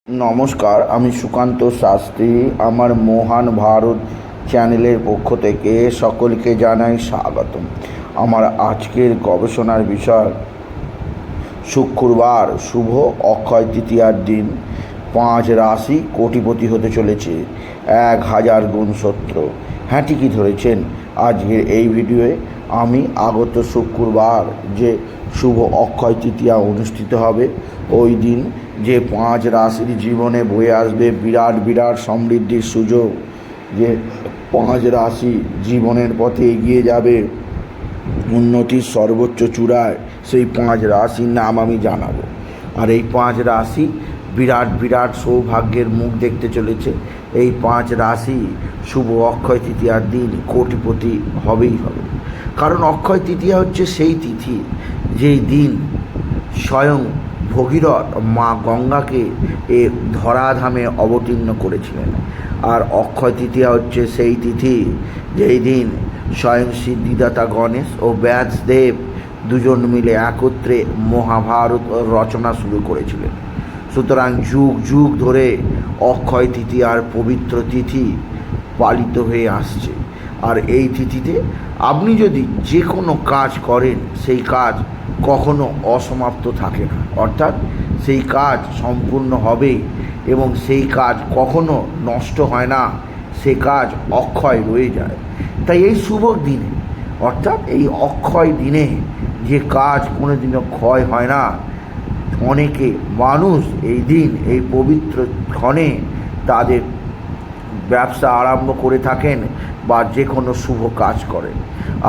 নমস্কার, আমি সুকান্ত শাস্ত্রী। আমার মহান ভারত চ্যানেলের পক্ষ থেকে সকলকে জানাই স্বাগতম। আমার আজকের গবেষণার বিষয় শুক্রবার শুভ অক্ষয় তৃতীয়ার দিন 5 রাশি কোটিপতি হতে চলেছে 1000 গুণ সত্য। হ্যাঁ, ঠিকই ধরেছেন। আজকের এই ভিডিওয়ে আমি আগত শুক্রবার যে শুভ অক্ষয় তৃতীয়া অনুষ্ঠিত হবে, ওই দিন যে 5 রাশির জীবনে বয়ে আসবে বিরাট বিরাট সমৃদ্ধির সুযোগ, যে 5 রাশি জীবনের পথে এগিয়ে যাবে উন্নতির সর্বোচ্চ চূড়ায়, সেই 5 রাশির নাম আমি জানাবো। আর এই 5 রাশি বিরাট বিরাট সৌভাগ্যের মুখ দেখতে চলেছে। এই 5 রাশি শুভ অক্ষয় তৃতীয়ার দিন কোটিপতি হবেই হবে। কারণ অক্ষয় তৃতীয়া হচ্ছে সেই তিথি যেই দিন স্বয়ং ভগীরথ মা গঙ্গাকে এ ধরাধামে অবতীর্ণ করেছিলেন। আর অক্ষয় তৃতীয়া হচ্ছে সেই তিথি যেই দিন স্বয়ং সিদ্ধিদাতা গণেশ ও ব্যাসদেব দুজন মিলে একত্রে মহাভারত রচনা শুরু করেছিলেন। সুতরাং যুগ যুগ ধরে অক্ষয় তৃতীয়ার পবিত্র তিথি পালিত হয়ে আসছে। আর এই তিথিতে আপনি যদি যে কোনো কাজ করেন, সেই কাজ কখনো অসমাপ্ত থাকে না, অর্থাৎ সেই কাজ সম্পূর্ণ হবে এবং সেই কাজ কখনো নষ্ট হয় না, সে কাজ অক্ষয় রয়ে যায়। তাই এই শুভ দিনে, অর্থাৎ এই অক্ষয় দিনে যে কাজ কোনো দিনও ক্ষয় হয় না, অনেকে মানুষ এই দিন এই পবিত্র ক্ষণে তাদের ব্যবসা আরম্ভ করে থাকেন বা যে কোনো শুভ কাজ করেন।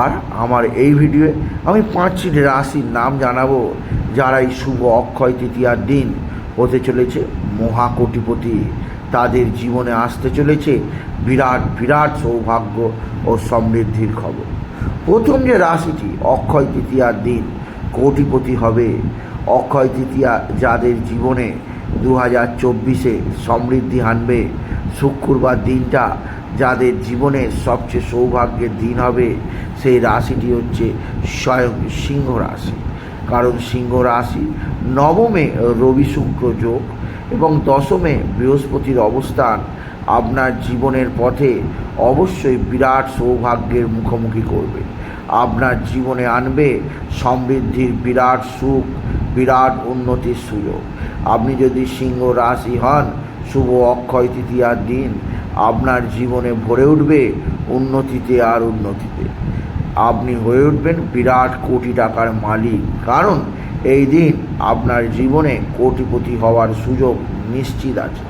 আর আমার এই ভিডিওয়ে আমি 5টি রাশির নাম জানাবো যারা এই শুভ অক্ষয় তৃতীয়ার দিন হতে চলেছে মহাকোটিপতি। তাদের জীবনে আসতে চলেছে বিরাট বিরাট সৌভাগ্য ও সমৃদ্ধির খবর। প্রথম যে রাশিটি অক্ষয় তৃতীয়ার দিন কোটিপতি হবে, অক্ষয় তৃতীয়া যাদের জীবনে 2024-এ সমৃদ্ধি আনবে, শুক্রবার দিনটা যাদের জীবনে সবচেয়ে সৌভাগ্যের দিন হবে, সেই রাশিটি হচ্ছে স্বয়ং সিংহ রাশি। কারণ সিংহ রাশি নবমে রবি শুক্র যোগ এবং দশমে বৃহস্পতির অবস্থান আপনার জীবনের পথে অবশ্যই বিরাট সৌভাগ্যের মুখোমুখি করবে। আপনার জীবনে আনবে সমৃদ্ধির বিরাট সুখ, বিরাট উন্নতির সুযোগ। আপনি যদি সিংহ রাশি হন, শুভ অক্ষয় তৃতীয়ার দিন আপনার জীবনে ভরে উঠবে উন্নতিতে আর উন্নতিতে। আপনি হয়ে উঠবেন বিরাট কোটি টাকার মালিক, কারণ এই দিন আপনার জীবনে কোটিপতি হওয়ার সুযোগ নিশ্চিত আছে।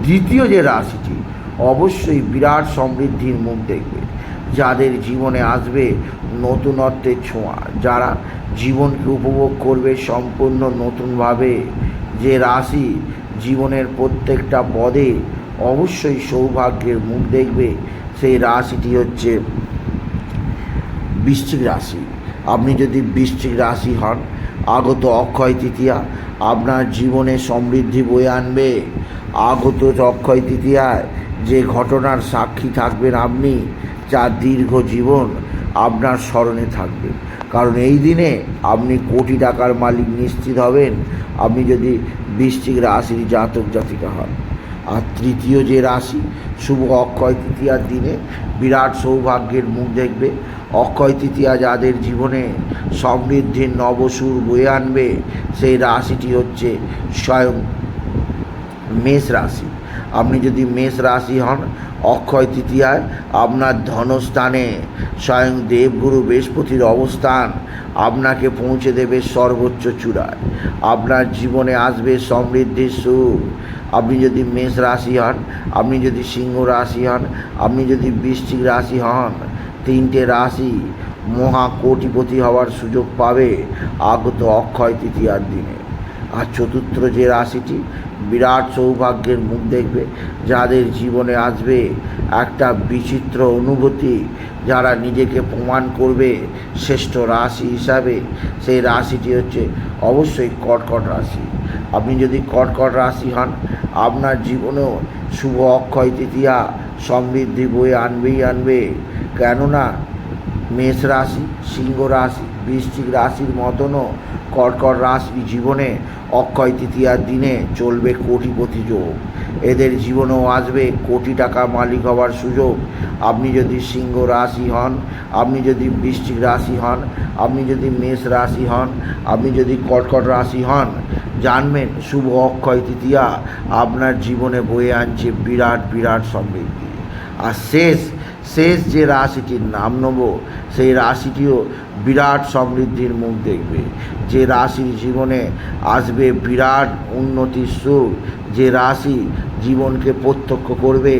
দ্বিতীয় যে রাশিটি অবশ্যই বিরাট সমৃদ্ধির মুখ দেখবে, যাদের জীবনে আসবে নতুনত্বের ছোঁয়া, যারা জীবনকে উপভোগ করবে সম্পূর্ণ নতুনভাবে। যে রাশি জীবনের প্রত্যেকটা পদে অবশ্যই সৌভাগ্যের মুখ দেখবে, সেই রাশিটি হচ্ছে বৃশ্চিক রাশি। আপনি যদি বৃশ্চিক রাশি হন, আগত অক্ষয় তৃতীয়া আপনার জীবনে সমৃদ্ধি বয়ে আনবে। আগত অক্ষয় তৃতীয়ায় যে ঘটনার সাক্ষী থাকবেন আপনি, যার দীর্ঘ জীবন আপনার স্মরণে থাকবে। কারণ এই দিনে আপনি কোটি টাকার মালিক নিশ্চিত হবেন, আপনি যদি বৃশ্চিক রাশির জাতক জাতিকা হন। আর তৃতীয় যে রাশি শুভ অক্ষয় তৃতীয়ার দিনে বিরাট সৌভাগ্যের মুখ দেখবে, অক্ষয় তৃতীয়া যাদের জীবনে সমৃদ্ধির নবসুর বয়ে আনবে, সেই রাশিটি হচ্ছে স্বয়ং মেষ রাশি। আপনি যদি মেষ রাশি হন, অক্ষয় তৃতীয়ায় আপনার ধনস্থানে স্বয়ং দেবগুরু বৃহস্পতির অবস্থান আপনাকে পৌঁছে দেবে সর্বোচ্চ চূড়ায়। আপনার জীবনে আসবে সমৃদ্ধির সুখ। আপনি যদি মেষ রাশি হন, আপনি যদি সিংহ রাশি হন, আপনি যদি বৃশ্চিক রাশি হন, 3টে রাশি মহাকোটিপতি হওয়ার সুযোগ পাবে আগত অক্ষয় তৃতীয়ার দিনে। আর চতুর্থ যে রাশিটি বিরাট সৌভাগ্যের মুখ দেখবে, যাদের জীবনে আসবে একটা বিচিত্র অনুভূতি, যারা নিজেকে প্রমাণ করবে শ্রেষ্ঠ রাশি হিসাবে, সেই রাশিটি হচ্ছে অবশ্যই কর্কট রাশি। আপনি যদি কর্কট রাশি হন, আপনার জীবনেও শুভ অক্ষয় তৃতীয়া সমৃদ্ধি বয়ে আনবেই আনবে। কেননা মেষ রাশি, সিংহ রাশি, বৃশ্চিক রাশির মতনও কর্কট রাশি জীবনে অক্ষয় তৃতীয়ার দিনে চলবে কোটিপতি যোগ। এদের জীবনেও আসবে কোটি টাকা মালিক হওয়ার সুযোগ। আপনি যদি সিংহ রাশি হন, আপনি যদি বৃশ্চিক রাশি হন, আপনি যদি মেষ রাশি হন, আপনি যদি কর্কট রাশি হন, জানবেন শুভ অক্ষয় তৃতীয়া আপনার জীবনে বয়ে আনছে বিরাট বিরাট সমৃদ্ধি। আর শেষ যে রাশিটির নাম নেব, সেই রাশিটিও বিরাট সমৃদ্ধির মুখ দেখবে। যে রাশির জীবনে আসবে বিরাট উন্নতির সুখ, যে রাশি জীবনকে প্রত্যক্ষ করবে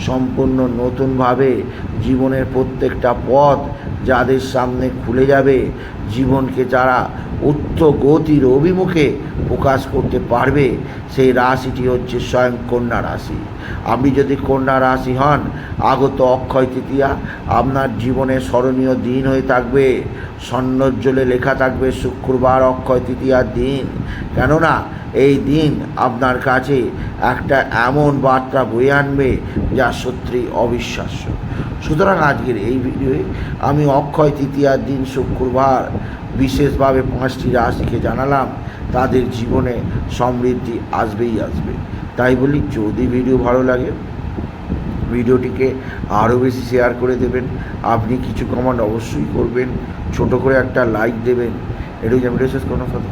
সম্পূর্ণ নতুনভাবে, জীবনের প্রত্যেকটা পথ যাদের সামনে খুলে যাবে, জীবনকে যারা উচ্চ গতির অভিমুখে প্রকাশ করতে পারবে, সেই রাশিটি হচ্ছে স্বয়ং কন্যা রাশি। আপনি যদি কন্যা রাশি হন, আগত অক্ষয় তৃতীয়া আপনার জীবনে স্মরণীয় দিন হয়ে থাকবে। স্বর্ণোজ্জ্বলে লেখা থাকবে শুক্রবার অক্ষয় তৃতীয়ার দিন। কেননা এই দিন আপনার কাছে একটা এমন বার্তা বয়ে আনবে যা সত্যি অবিশ্বাস্য। সুতরাং আজকের এই ভিডিওয়ে আমি অক্ষয় তৃতীয়ার দিন শুক্রবার বিশেষভাবে 5টি রাশিকে জানালাম তাদের জীবনে সমৃদ্ধি আসবেই আসবে। তাই বলি, যদি ভিডিও ভালো লাগে ভিডিওটিকে আরও বেশি শেয়ার করে দেবেন। আপনি কিছু কমেন্ট অবশ্যই করবেন, ছোট করে একটা লাইক দেবেন। এটুকু আমি শেষ কোনো কথা।